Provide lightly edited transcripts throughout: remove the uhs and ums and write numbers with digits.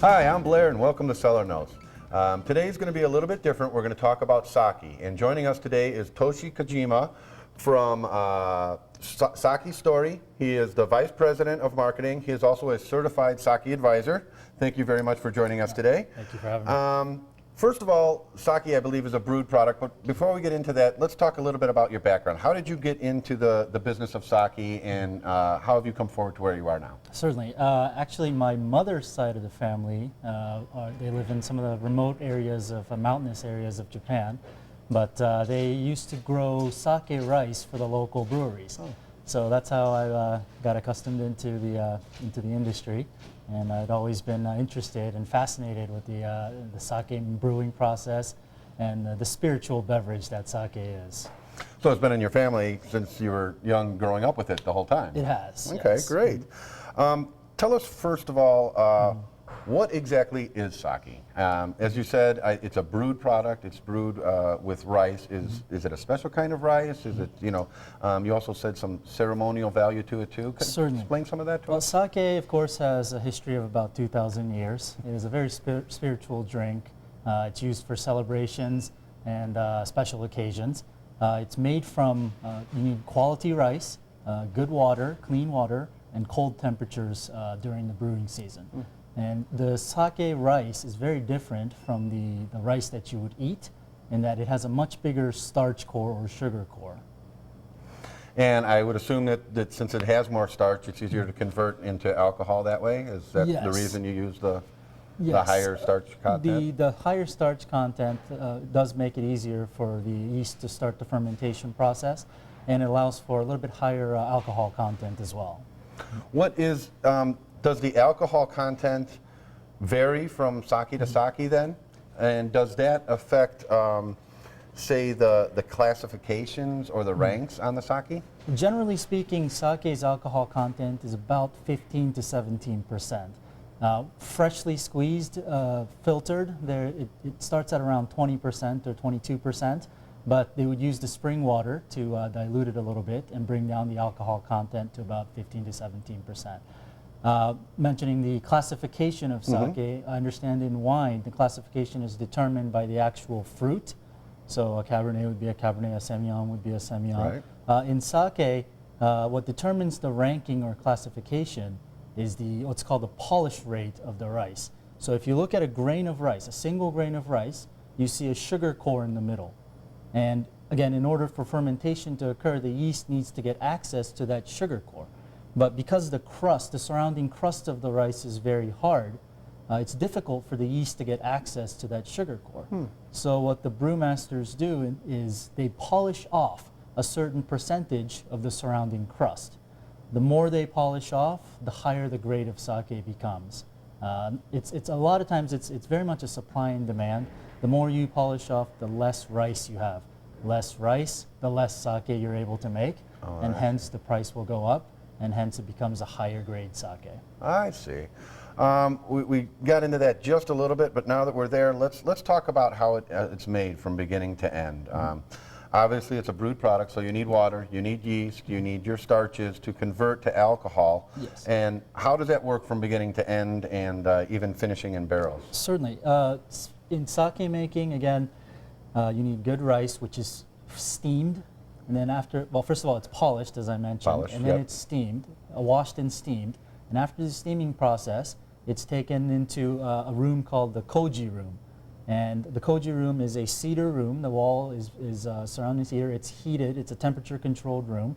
Hi, I'm Blair, and welcome to Cellar Notes. Today is going to be a little bit different. We're going to talk about sake, and joining us today is Toshi Kojima from Sake Story. He is the Vice President of Marketing. He is also a certified sake advisor. Thank you very much for joining us today. Thank you for having me. First of all, sake, I believe, is a brewed product, but before we get into that, let's talk a little bit about your background. How did you get into the business of sake, and how have you come forward to where you are now? Certainly. Actually, my mother's side of the family, they live in some of the remote areas of mountainous areas of Japan, but they used to grow sake rice for the local breweries. Oh. So that's how I got accustomed into the industry, and I'd always been interested and fascinated with the sake brewing process and the spiritual beverage that sake is. So it's been in your family since you were young, growing up with it the whole time? It has. Okay, yes. Great. Tell us first of all, what exactly is sake? As you said, it's a brewed product. It's brewed with rice. Is it a special kind of rice? Is it, you also said some ceremonial value to it too. Could Certainly. You explain some of that to us? Sake, of course, has a history of about 2,000 years. It is a very spiritual drink. It's used for celebrations and special occasions. It's made from, you need quality rice, good water, clean water, and cold temperatures during the brewing season. Mm. And the sake rice is very different from the rice that you would eat in that it has a much bigger starch core or sugar core. And I would assume that since it has more starch, it's easier to convert into alcohol that way? Is that Yes. the reason you use the Yes. higher starch content? The higher starch content does make it easier for the yeast to start the fermentation process, and it allows for a little bit higher alcohol content as well. What is, does the alcohol content vary from sake to sake then? And does that affect, say, the classifications or the ranks on the sake? Generally speaking, sake's alcohol content is about 15 to 17%. Freshly squeezed, filtered, it starts at around 20% or 22%, but they would use the spring water to dilute it a little bit and bring down the alcohol content to about 15 to 17%. Mentioning the classification of sake, I understand in wine, the classification is determined by the actual fruit. So a Cabernet would be a Cabernet, a Semillon would be a Semillon. Right. In sake, what determines the ranking or classification is what's called the polish rate of the rice. So if you look at a grain of rice, a single grain of rice, you see a sugar core in the middle. And again, in order for fermentation to occur, the yeast needs to get access to that sugar core. But because the surrounding crust of the rice is very hard, it's difficult for the yeast to get access to that sugar core. So what the brewmasters do is they polish off a certain percentage of the surrounding crust. The more they polish off, the higher the grade of sake becomes. It's a lot of times it's very much a supply and demand. The more you polish off, the less rice you have. Less rice, the less sake you're able to make, and hence the price will go up, and hence it becomes a higher grade sake. I see. We got into that just a little bit, but now that we're there, let's talk about how it's made from beginning to end. Obviously, it's a brewed product, so you need water, you need yeast, you need your starches to convert to alcohol. Yes. And how does that work from beginning to end and even finishing in barrels? Certainly. In sake making, again, you need good rice, which is steamed. And then first of all, it's polished, as I mentioned. And then it's steamed, washed and steamed. And after the steaming process, it's taken into a room called the koji room. And the koji room is a cedar room. The wall is surrounding cedar. It's heated. It's a temperature-controlled room.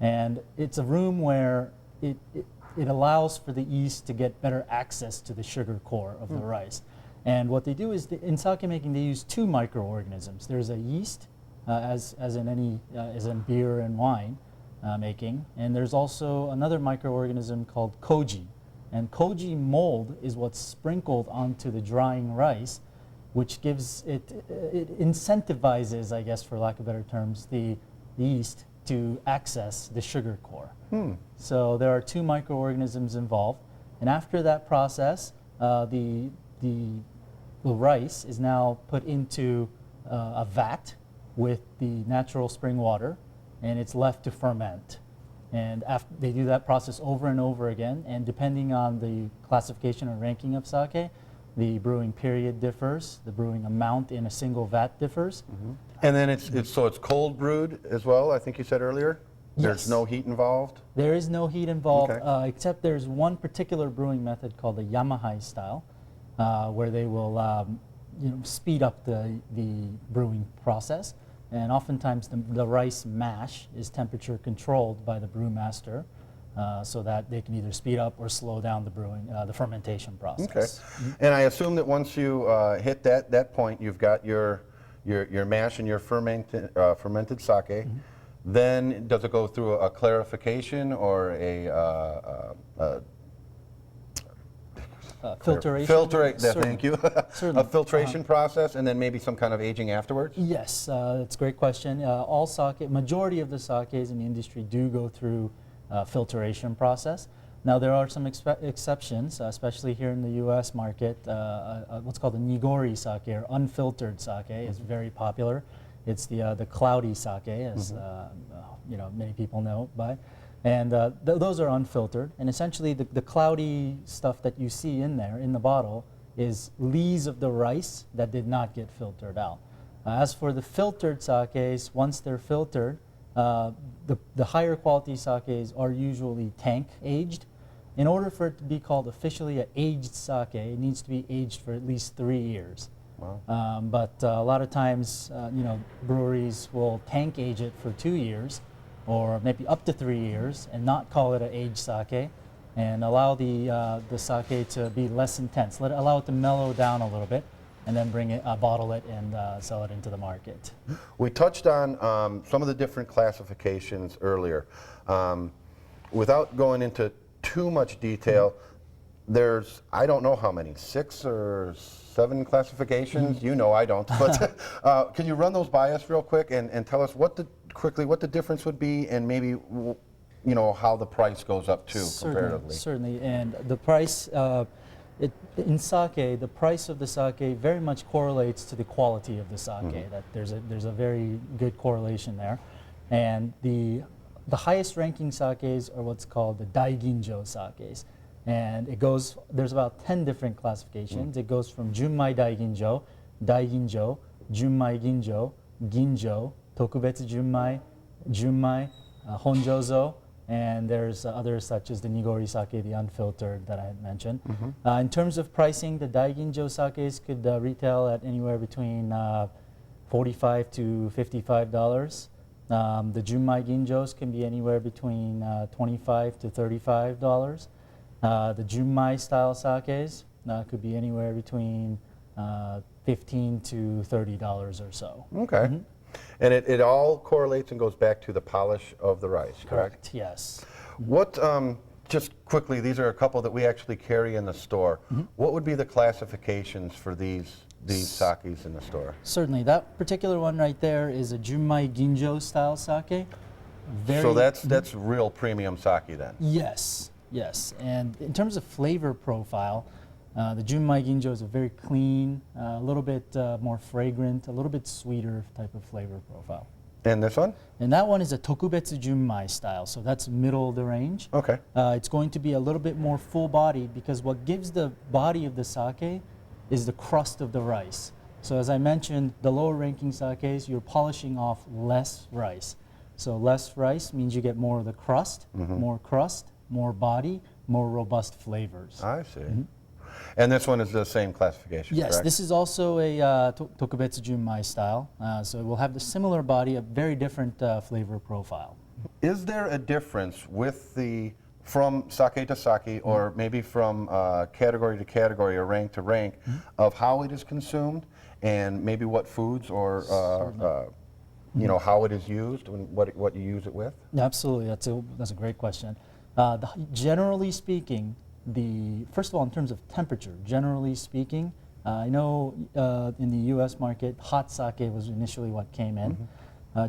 And it's a room where it allows for the yeast to get better access to the sugar core of the rice. And what they do is, in sake making, they use two microorganisms. There's a yeast, as in beer and wine making, and there's also another microorganism called koji. And koji mold is what's sprinkled onto the drying rice, which gives it incentivizes, I guess, for lack of better terms, the yeast to access the sugar core. So there are two microorganisms involved, and after that process, the rice is now put into a vat with the natural spring water, and it's left to ferment. And after they do that process over and over again, and depending on the classification or ranking of sake, The brewing period differs. The brewing amount in a single vat differs. And then it's cold brewed as well, I think you said earlier? There's Yes. no heat involved? There is no heat involved, Okay. except there's one particular brewing method called the Yamahai style, where they will speed up the brewing process. And oftentimes the rice mash is temperature controlled by the brewmaster, so that they can either speed up or slow down the brewing, the fermentation process. Okay. And I assume that once you hit that point, you've got your mash and your fermented sake. Then does it go through a clarification or a Filtration. Thank you. Certainly. A filtration process, and then maybe some kind of aging afterwards? Yes, that's a great question. All sake, majority of the sakes in the industry do go through filtration process. Now there are some exceptions, especially here in the U.S. market. What's called the nigori sake, or unfiltered sake, is very popular. It's the cloudy sake, as many people know by. And those are unfiltered. And essentially the cloudy stuff that you see in there, in the bottle, is lees of the rice that did not get filtered out. As for the filtered sakes, once they're filtered, the higher quality sakes are usually tank aged. In order for it to be called officially an aged sake, it needs to be aged for at least 3 years. Wow. But a lot of times, breweries will tank age it for 2 years, or maybe up to 3 years, and not call it an aged sake, and allow the sake to be less intense. Allow it to mellow down a little bit, and then bottle it and sell it into the market. We touched on some of the different classifications earlier. Without going into too much detail, there's, I don't know how many, 6 or 7 classifications? You know I don't, but can you run those by us real quick and tell us what the difference would be, and maybe how the price goes up too, comparatively? Certainly, and the price, in sake, the price of the sake very much correlates to the quality of the sake. That there's a very good correlation there, and the highest ranking sakes are what's called the daiginjo sakes, and there's about 10 different classifications. It goes from Junmai Daiginjo, Daiginjo, Junmai Ginjo, Ginjo, Tokubetsu Junmai, Junmai, Honjozo, and there's others such as the Nigori sake, the unfiltered that I had mentioned. In terms of pricing, the Daiginjo sakes could retail at anywhere between $45 to $55. The Junmai Ginjos can be anywhere between $25 to $35. The Junmai style sakes could be anywhere between $15 to $30 or so. Okay. And it all correlates and goes back to the polish of the rice, correct? Yes. What, just quickly, these are a couple that we actually carry in the store. What would be the classifications for these sakes in the store? Certainly. That particular one right there is a Junmai Ginjo style sake. So that's real premium sake then? Yes. Yes. And in terms of flavor profile, the Junmai Ginjo is a very clean, a little bit more fragrant, a little bit sweeter type of flavor profile. And this one? And that one is a Tokubetsu Junmai style, so that's middle of the range. Okay. It's going to be a little bit more full-bodied, because what gives the body of the sake is the crust of the rice. So as I mentioned, the lower ranking sakes, you're polishing off less rice. So less rice means you get more of the crust, more body, more robust flavors. I see. And this one is the same classification, Yes, correct? this is also a Tokubetsu Junmai style. So it will have the similar body, a very different flavor profile. Is there a difference from sake to sake, or maybe from category to category or rank to rank, of how it is consumed, and maybe what foods or how it is used and what you use it with? Absolutely, that's a great question. Generally speaking, first of all, in terms of temperature, generally speaking, I know in the U.S. market, hot sake was initially what came in.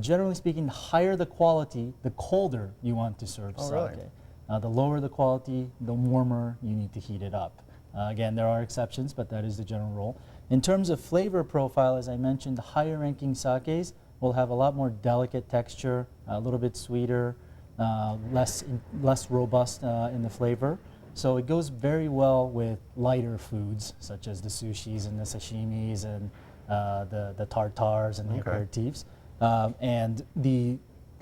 Generally speaking, the higher the quality, the colder you want to serve sake. Really? The lower the quality, the warmer you need to heat it up. Again, there are exceptions, but that is the general rule. In terms of flavor profile, as I mentioned, the higher ranking sakes will have a lot more delicate texture, a little bit sweeter, less robust in the flavor. So it goes very well with lighter foods, such as the sushis and the sashimis and the tartars and the Okay. aperitifs.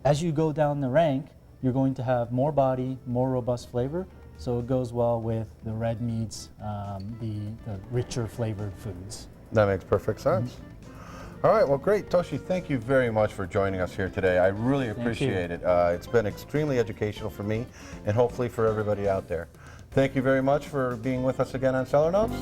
As you go down the rank, you're going to have more body, more robust flavor. So it goes well with the red meats, the richer flavored foods. That makes perfect sense. All right, well, great. Toshi, thank you very much for joining us here today. I really appreciate it. It's been extremely educational for me and hopefully for everybody out there. Thank you very much for being with us again on Cellar Notes.